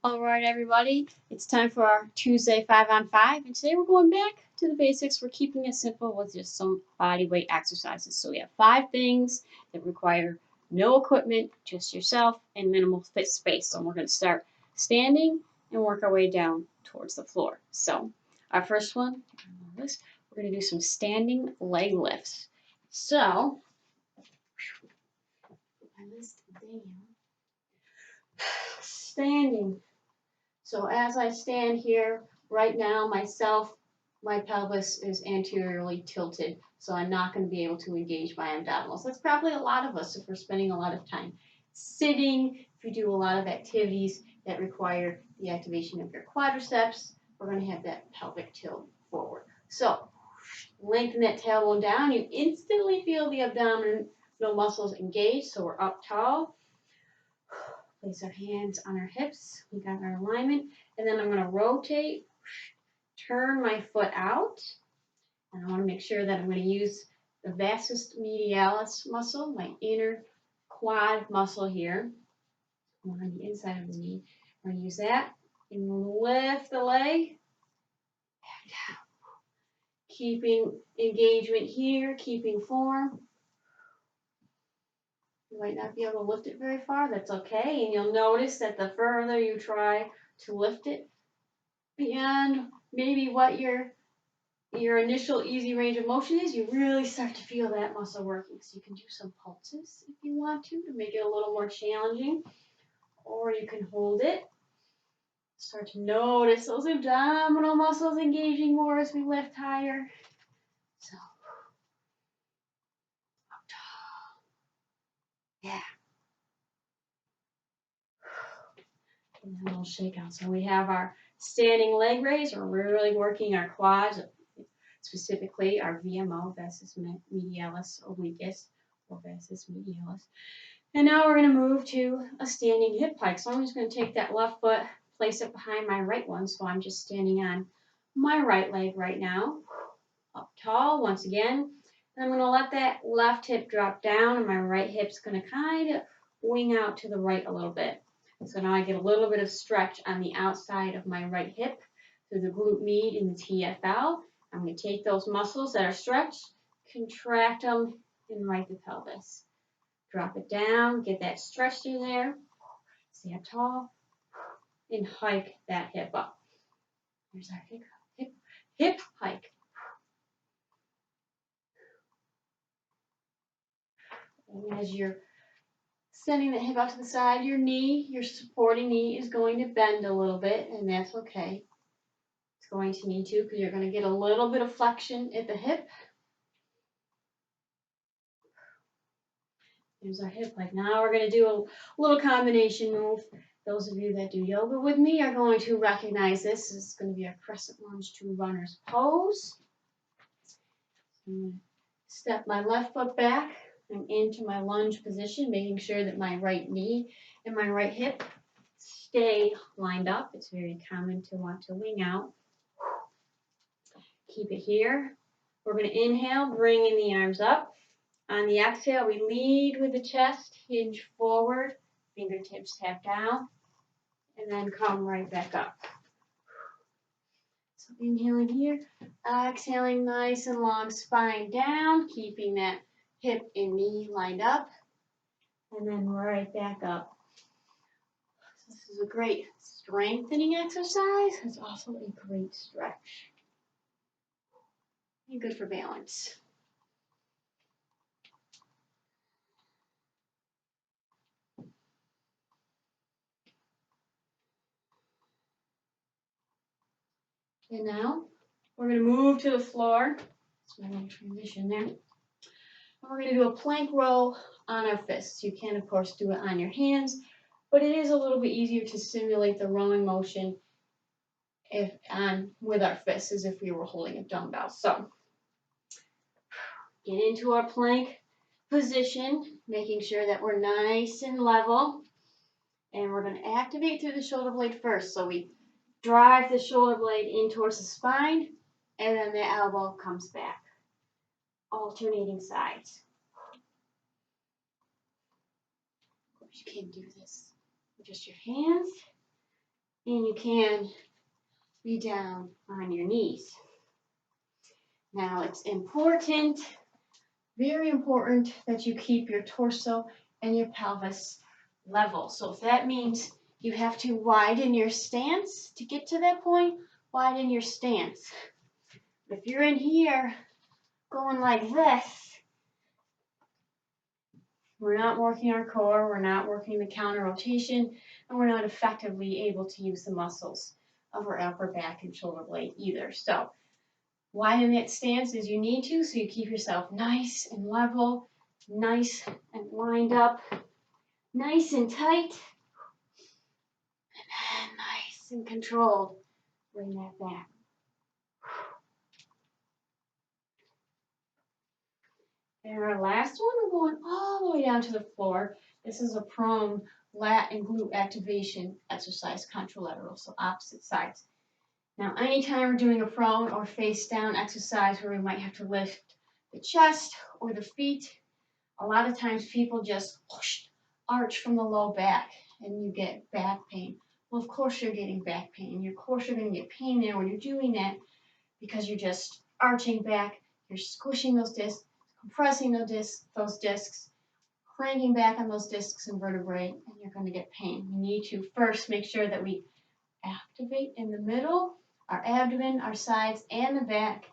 All right, everybody, it's time for our Tuesday 5 on 5, and today we're going back to the basics. We're keeping it simple with just some body weight exercises. So we have 5 things that require no equipment, just yourself, and minimal fit space. So we're going to start standing and work our way down towards the floor. So our first one, we're going to do some standing leg lifts. So, standing. So as I stand here right now, my pelvis is anteriorly tilted, so I'm not going to be able to engage my abdominals. That's probably a lot of us if we're spending a lot of time sitting, if you do a lot of activities that require the activation of your quadriceps, we're going to have that pelvic tilt forward. So lengthen that tailbone down. You instantly feel the abdominal muscles engaged, so we're up tall. Place our hands on our hips. We got our alignment. And then I'm going to rotate, turn my foot out. And I want to make sure that I'm going to use the vastus medialis muscle, my inner quad muscle here. On the inside of the knee. I'm going to use that. And lift the leg. Keeping engagement here, keeping form. You might not be able to lift it very far. That's okay. And you'll notice that the further you try to lift it, beyond maybe what your initial easy range of motion is, you really start to feel that muscle working. So you can do some pulses if you want to make it a little more challenging, or you can hold it. Start to notice those abdominal muscles engaging more as we lift higher. So, up top. Yeah. And then we'll shake out. So we have our standing leg raise. We're really working our quads, specifically our VMO, vastus medialis obliquus, or vastus medialis. And now we're going to move to a standing hip hike. So I'm just going to take that left foot, place it behind my right one. So I'm just standing on my right leg right now. Up tall once again. And I'm going to let that left hip drop down, and my right hip's going to kind of wing out to the right a little bit. So now I get a little bit of stretch on the outside of my right hip through the glute med and the TFL. I'm going to take those muscles that are stretched, contract them, and right the pelvis. Drop it down, get that stretch through there, stand tall, and hike that hip up. Here's our hip hike. And as you're sending the hip out to the side, your supporting knee is going to bend a little bit, and that's okay. It's going to need to because you're going to get a little bit of flexion at the hip. Here's our hip hike. Now we're going to do a little combination move. Those of you that do yoga with me are going to recognize this. This is going to be a crescent lunge to runner's pose. I'm going to step my left foot back and into my lunge position, making sure that my right knee and my right hip stay lined up. It's very common to want to wing out. Keep it here. We're going to inhale, bringing the arms up. On the exhale, we lead with the chest, hinge forward, fingertips tap down, and then come right back up. So inhaling here, exhaling nice and long spine down, keeping that hip and knee lined up, and then right back up. So this is a great strengthening exercise. It's also a great stretch. And good for balance. And now we're going to move to the floor. That's my little transition there. And we're going to do a plank row on our fists. You can, of course, do it on your hands, but it is a little bit easier to simulate the rowing motion with our fists as if we were holding a dumbbell. So get into our plank position, making sure that we're nice and level. And we're going to activate through the shoulder blade first. So we drive the shoulder blade in towards the spine, and then the elbow comes back. Alternating sides. Of course, you can't do this with just your hands. And you can be down on your knees. Now it's important, very important, that you keep your torso and your pelvis level. So if that means you have to widen your stance to get to that point, widen your stance. If you're in here going like this, we're not working our core, we're not working the counter rotation, and we're not effectively able to use the muscles of our upper back and shoulder blade either. So widen that stance as you need to, so you keep yourself nice and level, nice and lined up, nice and tight, and nice and controlled. Bring that back. And our last one, we're going all the way down to the floor. This is a prone lat and glute activation exercise, contralateral, so opposite sides. Now, anytime we're doing a prone or face down exercise where we might have to lift the chest or the feet, a lot of times people just arch from the low back and you get back pain. Well, of course you're getting back pain. Of course you're going to get pain there when you're doing that because you're just arching back, you're squishing those discs, compressing those discs, cranking back on those discs and vertebrae, and you're going to get pain. We need to first make sure that we activate in the middle, our abdomen, our sides, and the back.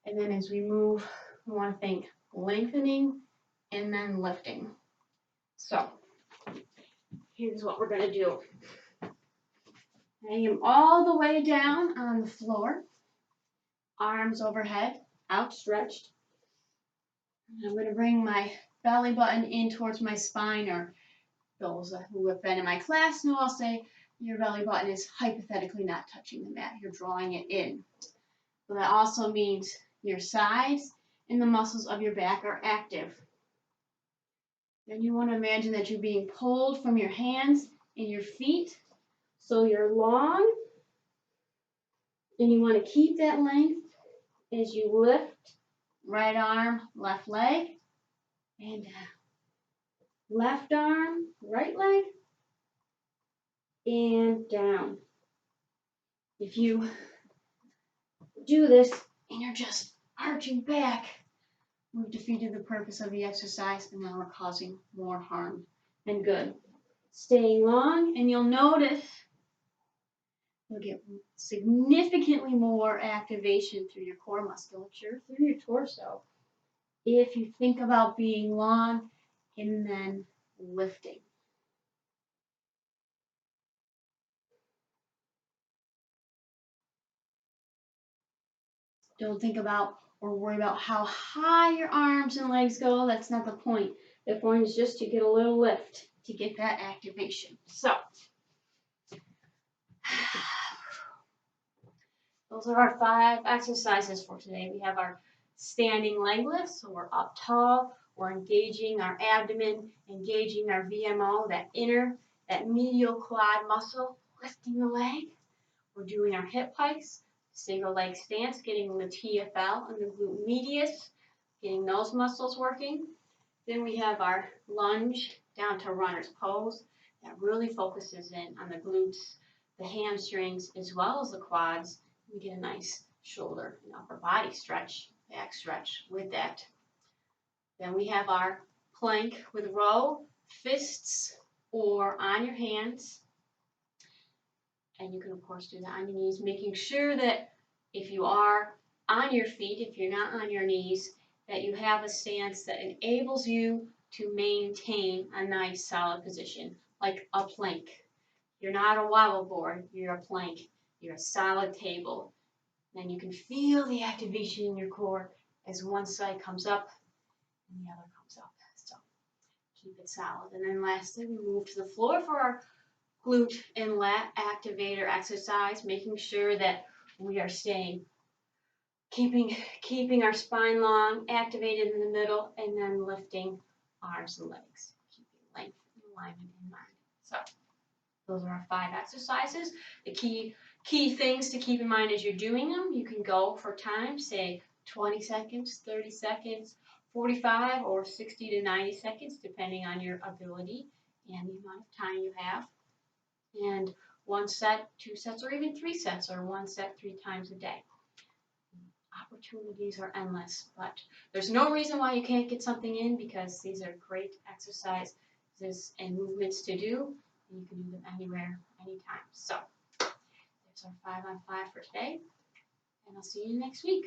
And then as we move, we want to think lengthening and then lifting. So here's what we're going to do. I am all the way down on the floor, arms overhead, outstretched. I'm going to bring my belly button in towards my spine, or those who have been in my class know I'll say your belly button is hypothetically not touching the mat. You're drawing it in. So that also means your sides and the muscles of your back are active. Then you want to imagine that you're being pulled from your hands and your feet. So you're long, and you want to keep that length as you lift right arm, left leg, and left arm, right leg, and down. If you do this and you're just arching back, we've defeated the purpose of the exercise, and now we're causing more harm than good. Staying long, and you'll notice you'll get significantly more activation through your core musculature, through your torso, if you think about being long and then lifting. Don't think about or worry about how high your arms and legs go. That's not the point. The point is just to get a little lift to get that activation. So, those are our 5 exercises for today. We have our standing leg lifts, so we're up tall. We're engaging our abdomen, engaging our VMO, that medial quad muscle, lifting the leg. We're doing our hip hikes, single leg stance, getting the TFL and the glute medius, getting those muscles working. Then we have our lunge down to runner's pose. That really focuses in on the glutes, the hamstrings, as well as the quads. We get a nice shoulder and upper body stretch, back stretch with that. Then we have our plank with row, fists or on your hands. And you can, of course, do that on your knees, making sure that if you are on your feet, if you're not on your knees, that you have a stance that enables you to maintain a nice solid position, like a plank. You're not a wobble board, you're a plank. You're a solid table. Then you can feel the activation in your core as one side comes up and the other comes up. So keep it solid. And then lastly, we move to the floor for our glute and lat activator exercise, making sure that we are keeping our spine long, activated in the middle, and then lifting arms and legs, keeping length and alignment in mind. So those are our 5 exercises. The key things to keep in mind as you're doing them, you can go for time, say 20 seconds, 30 seconds, 45 or 60 to 90 seconds, depending on your ability and the amount of time you have. And 1 set, 2 sets, or even 3 sets, or 1 set 3 times a day. Opportunities are endless, but there's no reason why you can't get something in, because these are great exercises and movements to do, and you can do them anywhere, anytime. So there's our 5 on 5 for today, and I'll see you next week.